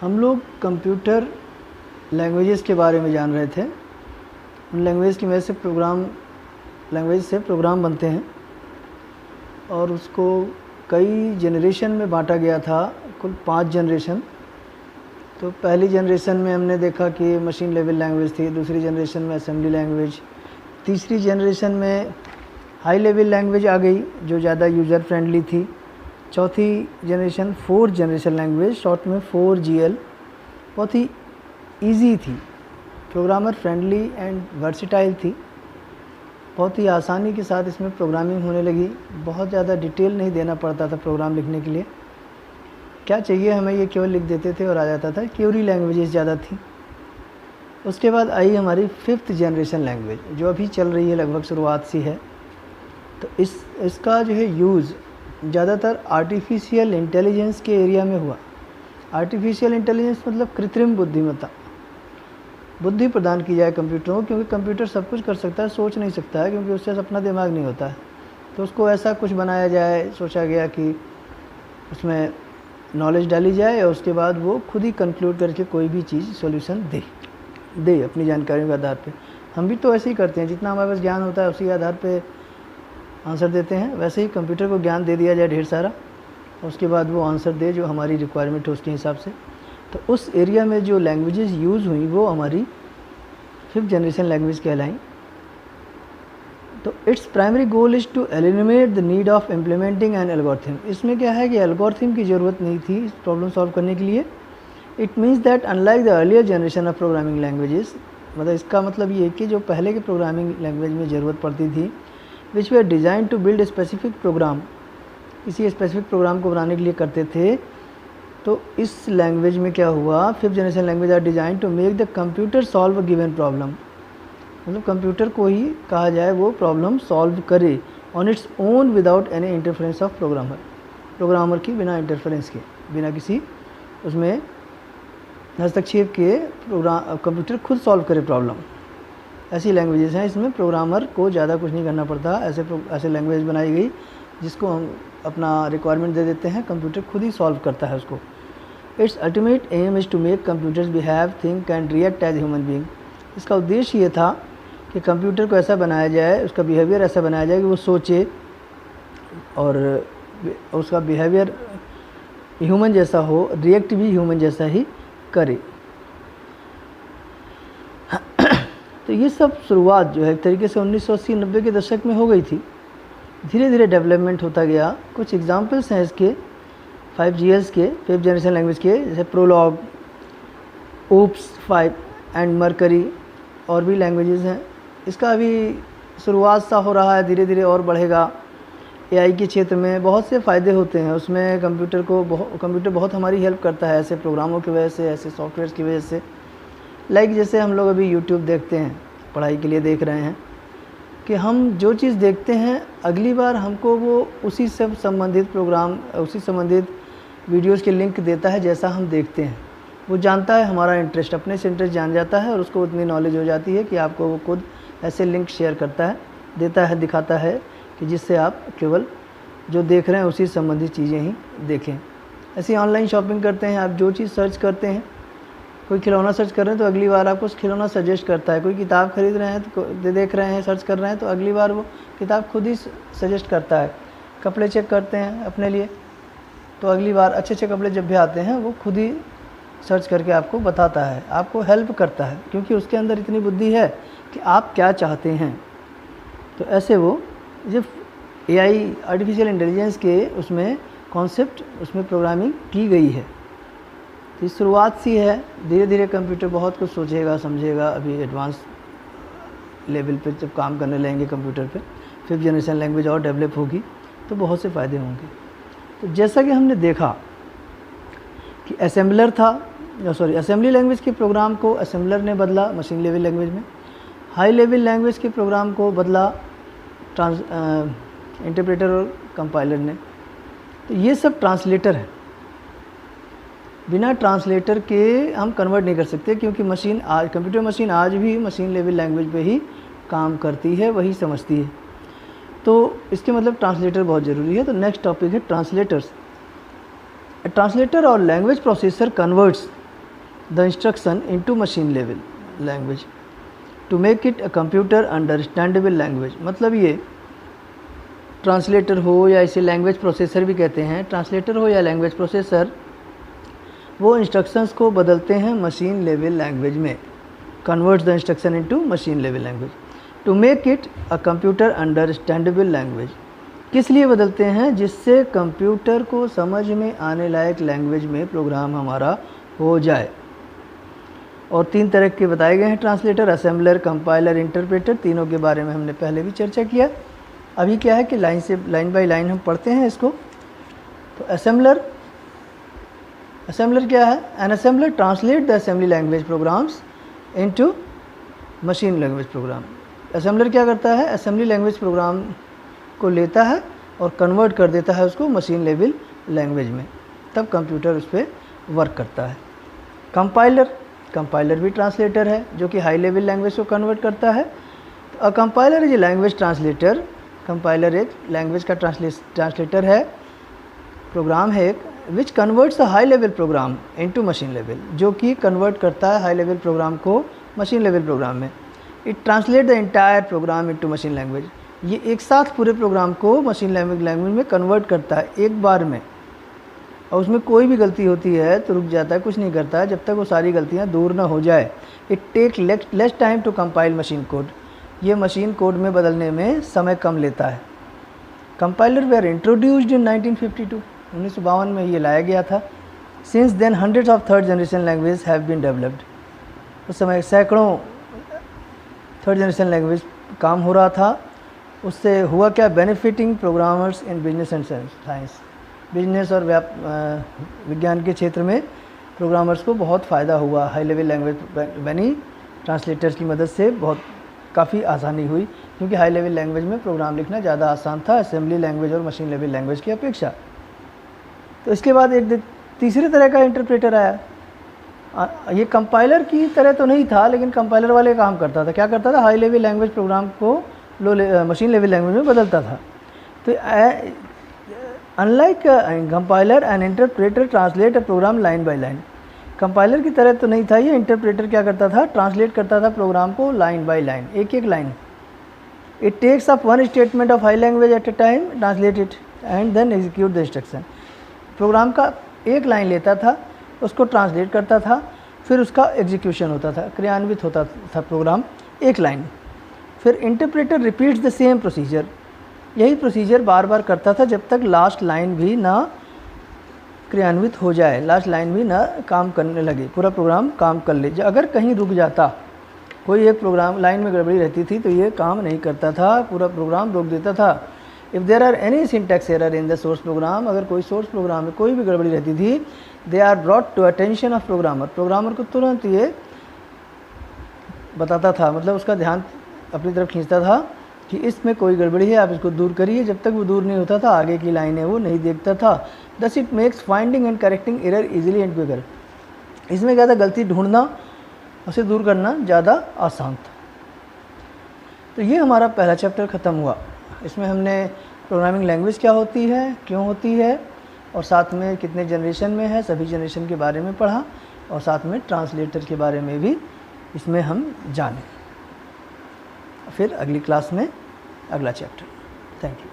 हम लोग computer languages के बारे में जान रहे थे। उन लैंग्वेज की वजह से लैंग्वेज से प्रोग्राम बनते हैं और उसको कई जनरेशन में बांटा गया था, कुल 5 जनरेशन। तो पहली जनरेशन में हमने देखा कि मशीन लेवल लैंग्वेज थी, दूसरी जनरेशन में असेंबली लैंग्वेज, तीसरी जनरेशन में हाई लेवल लैंग्वेज आ गई जो ज़्यादा यूज़र फ्रेंडली थी, चौथी generation 4th generation language, short में 4GL, बहुत ही ईजी थी, प्रोग्रामर फ्रेंडली एंड वर्सिटाइल थी, बहुत ही आसानी के साथ इसमें प्रोग्रामिंग होने लगी, बहुत ज़्यादा डिटेल नहीं देना पड़ता था प्रोग्राम लिखने के लिए, क्या चाहिए हमें ये केवल लिख देते थे और आ जाता था। क्यूरी लैंग्वेजेस ज़्यादा थी। उसके बाद आई हमारी 5th जनरेशन लैंग्वेज जो अभी चल रही है, लगभग शुरुआत सी है। तो इसका जो है यूज़ ज़्यादातर आर्टिफिशियल इंटेलिजेंस के एरिया में हुआ। आर्टिफिशियल इंटेलिजेंस मतलब कृत्रिम बुद्धिमत्ता, बुद्धि प्रदान की जाए कंप्यूटरों को, क्योंकि कंप्यूटर सब कुछ कर सकता है, सोच नहीं सकता है, क्योंकि उससे अपना दिमाग नहीं होता है। तो उसको ऐसा कुछ बनाया जाए, सोचा गया कि उसमें नॉलेज डाली जाए और उसके बाद वो खुद ही कंक्लूड करके कोई भी चीज़ सॉल्यूशन दे अपनी जानकारियों के आधार पे। हम भी तो ऐसे ही करते हैं, जितना हमारे पास ज्ञान होता है उसी आधार पे आंसर देते हैं। वैसे ही कंप्यूटर को ज्ञान दे दिया जाए ढेर सारा, उसके बाद वो आंसर दे जो हमारी रिक्वायरमेंट है उसके हिसाब से। तो उस एरिया में जो लैंग्वेजेस यूज़ हुई वो हमारी 5th जनरेशन लैंग्वेज कहलाई। तो its primary goal is to eliminate the need of implementing an algorithm. इसमें क्या है कि एल्गोरिथम की ज़रूरत नहीं थी इस प्रॉब्लम सॉल्व करने के लिए। It means that unlike the earlier generation of programming languages, मतलब इसका मतलब ये कि जो पहले के प्रोग्रामिंग लैंग्वेज में ज़रूरत पड़ती थी, which we design to build specific program, किसी स्पेसिफिक प्रोग्राम को बनाने के लिए करते थे। तो इस लैंग्वेज में क्या हुआ, 5th generation language are design to make the computer solve a given problem, मतलब कंप्यूटर को ही कहा जाए वो प्रॉब्लम सॉल्व करे on its own without any interference of programmer की, बिना इंटरफेरेंस के, बिना किसी उसमें हस्तक्षेप के कंप्यूटर खुद सॉल्व करे प्रॉब्लम। ऐसी लैंग्वेजेस हैं, इसमें प्रोग्रामर को ज़्यादा कुछ नहीं करना पड़ता। ऐसे लैंग्वेज बनाई गई जिसको हम अपना रिक्वायरमेंट दे देते हैं, कंप्यूटर खुद ही सॉल्व करता है उसको। Its ultimate aim is to make computers behave, think and react as human being. इसका उद्देश्य ये था कि कंप्यूटर को ऐसा बनाया जाए, उसका बिहेवियर ऐसा बनाया जाए कि वो सोचे और उसका बिहेवियर ह्यूमन जैसा हो, रिएक्ट भी ह्यूमन जैसा ही करे। तो ये सब शुरुआत जो है एक तरीके से 1980-90 के दशक में हो गई थी। धीरे धीरे डेवलपमेंट होता गया। कुछ एग्जांपल्स हैं इसके 5GLs के, 5th जनरेशन लैंग्वेज के, जैसे प्रोलॉग, ओप्स 5 एंड मरकरी, और भी लैंग्वेजेस हैं। इसका अभी शुरुआत सा हो रहा है, धीरे धीरे और बढ़ेगा। AI के क्षेत्र में बहुत से फ़ायदे होते हैं, उसमें कंप्यूटर बहुत हमारी हेल्प करता है ऐसे प्रोग्रामों की वजह से, ऐसे सॉफ्टवेयर्स की वजह से। लाइक जैसे हम लोग अभी यूट्यूब देखते हैं, पढ़ाई के लिए देख रहे हैं, कि हम जो चीज़ देखते हैं अगली बार हमको वो उसी से संबंधित प्रोग्राम, उसी संबंधित वीडियोज़ के लिंक देता है जैसा हम देखते हैं। वो जानता है हमारा इंटरेस्ट, अपने से इंटरेस्ट जान जाता है और उसको उतनी नॉलेज हो जाती है कि आपको वो खुद ऐसे लिंक शेयर करता है, देता है, दिखाता है कि जिससे आप केवल जो देख रहे हैं उसी संबंधित चीज़ें ही देखें। ऐसी ऑनलाइन शॉपिंग करते हैं, आप जो चीज़ सर्च करते हैं, कोई खिलौना सर्च कर रहे हैं तो अगली बार आपको उस खिलौना सजेस्ट करता है। कोई किताब खरीद रहे हैं तो देख रहे हैं, सर्च कर रहे हैं, तो अगली बार वो किताब खुद ही सजेस्ट करता है। कपड़े चेक करते हैं अपने लिए, तो अगली बार अच्छे कपड़े जब भी आते हैं वो खुद ही सर्च करके आपको बताता है, आपको हेल्प करता है, क्योंकि उसके अंदर इतनी बुद्धि है कि आप क्या चाहते हैं। तो ऐसे वो जब AI आर्टिफिशियल इंटेलिजेंस के उसमें कॉन्सेप्ट, उसमें प्रोग्रामिंग की गई है। तो शुरुआत सी है, धीरे धीरे कंप्यूटर बहुत कुछ सोचेगा, समझेगा। अभी एडवांस लेवल पे जब काम करने लगेंगे कंप्यूटर पे, 5th जनरेशन लैंग्वेज और डेवलप होगी तो बहुत से फ़ायदे होंगे। तो जैसा कि हमने देखा कि असेंबली लैंग्वेज के प्रोग्राम को असेंबलर ने बदला मशीन लेवल लैंग्वेज में, हाई लेवल लैंग्वेज के प्रोग्राम को बदला इंटरप्रेटर और कंपाइलर ने। तो ये सब ट्रांसलेटर है, बिना ट्रांसलेटर के हम कन्वर्ट नहीं कर सकते, क्योंकि कंप्यूटर मशीन आज भी मशीन लेवल लैंग्वेज पे ही काम करती है, वही समझती है। तो इसके मतलब ट्रांसलेटर बहुत ज़रूरी है। तो नेक्स्ट टॉपिक है ट्रांसलेटर्स। ट्रांसलेटर और language processor converts the instruction into machine level language to make it a computer understandable language. मतलब ये ट्रांसलेटर हो या इसे लैंग्वेज प्रोसेसर भी कहते हैं, ट्रांसलेटर हो या लैंग्वेज प्रोसेसर, वो इंस्ट्रक्शंस को बदलते हैं मशीन लेवल लैंग्वेज में, converts the instruction into machine level language to make it a computer understandable language. किस लिए बदलते हैं? जिससे कंप्यूटर को समझ में आने लायक लैंग्वेज में प्रोग्राम हमारा हो जाए। और 3 तरह के बताए गए हैं ट्रांसलेटर, असेंबलर, कंपाइलर, इंटरप्रेटर। तीनों के बारे में हमने पहले भी चर्चा किया। अभी क्या है कि लाइन बाय लाइन हम पढ़ते हैं इसको। तो असेंबलर क्या है? An assembler translate the assembly language programs into machine language program. Assembler क्या करता है? असेंबली लैंग्वेज प्रोग्राम को लेता है और कन्वर्ट कर देता है उसको मशीन लेवल लैंग्वेज में, तब कंप्यूटर उस पर वर्क करता है। कंपाइलर भी ट्रांसलेटर है जो कि हाई लेवल लैंग्वेज को कन्वर्ट करता है। तो compiler is a language translator. Compiler एक लैंग्वेज का ट्रांसलेटर है, प्रोग्राम है एक, which converts a high level programme into machine level, जो कि कन्वर्ट करता है हाई लेवल प्रोग्राम को मशीन लेवल प्रोग्राम में। It translate the entire programme into machine language. ये एक साथ पूरे प्रोग्राम को मशीन लैंग्वेज में कन्वर्ट करता है एक बार में, और उसमें कोई भी गलती होती है तो रुक जाता है, कुछ नहीं करता है जब तक वो सारी गलतियाँ दूर ना हो जाए। It take less time to compile machine code. ये मशीन कोड में बदलने में समय कम लेता है। कंपाइलर वेयर इंट्रोड्यूस्ड इन 1952 में ये लाया गया था। Since then hundreds of third generation language have been developed. उस समय सैकड़ों थर्ड जनरेशन लैंग्वेज काम हो रहा था। उससे हुआ क्या? Benefiting programmers in business and science. Business और विज्ञान के क्षेत्र में प्रोग्रामर्स को बहुत फ़ायदा हुआ। हाई लेवल लैंग्वेज बनी, ट्रांसलेटर्स की मदद से बहुत काफ़ी आसानी हुई, क्योंकि हाई लेवल लैंग्वेज में प्रोग्राम लिखना ज़्यादा आसान था असेंबली लैंग्वेज और मशीन लेवल लैंग्वेज की अपेक्षा। तो इसके बाद एक तीसरे तरह का इंटरप्रेटर आया। ये कंपाइलर की तरह तो नहीं था, लेकिन कंपाइलर वाले काम करता था। क्या करता था? हाई लेवल लैंग्वेज प्रोग्राम को मशीन लेवल लैंग्वेज में बदलता था। तो unlike compiler and interpreter translate a program line by line. Compiler की तरह तो नहीं था ये। इंटरप्रेटर क्या करता था? ट्रांसलेट करता था प्रोग्राम को लाइन बाय लाइन, एक एक लाइन। It takes up one statement of high language at a time, translate it and then execute the instruction. Program का एक लाइन लेता था, उसको ट्रांसलेट करता था, फिर उसका एग्जीक्यूशन होता था, क्रियान्वित होता था प्रोग्राम एक लाइन। फिर interpreter repeats the same procedure. यही प्रोसीजर बार बार करता था जब तक लास्ट लाइन भी ना क्रियान्वित हो जाए, लास्ट लाइन भी ना काम करने लगे, पूरा प्रोग्राम काम कर ले। अगर कहीं रुक जाता, कोई एक प्रोग्राम लाइन में गड़बड़ी रहती थी, तो ये काम नहीं करता था, पूरा प्रोग्राम रोक देता था। If there are any syntax error in the source program, अगर कोई सोर्स प्रोग्राम में कोई भी गड़बड़ी रहती थी, they are brought to attention of programmer. Programmer को तुरंत ये बताता था, मतलब उसका ध्यान अपनी तरफ खींचता था कि इसमें कोई गड़बड़ी है, आप इसको दूर करिए। जब तक वो दूर नहीं होता था, आगे की लाइनें वो नहीं देखता था। Thus it makes finding and correcting error easily and quicker. इसमें क्या था? गलती ढूंढना, उसे दूर करना ज़्यादा आसान था। तो ये हमारा पहला चैप्टर ख़त्म हुआ। इसमें हमने प्रोग्रामिंग लैंग्वेज क्या होती है, क्यों होती है, और साथ में कितने जनरेशन में है, सभी जनरेशन के बारे में पढ़ा, और साथ में ट्रांसलेटर के बारे में भी इसमें हम जाने। फिर अगली क्लास में अगला चैप्टर। Thank you.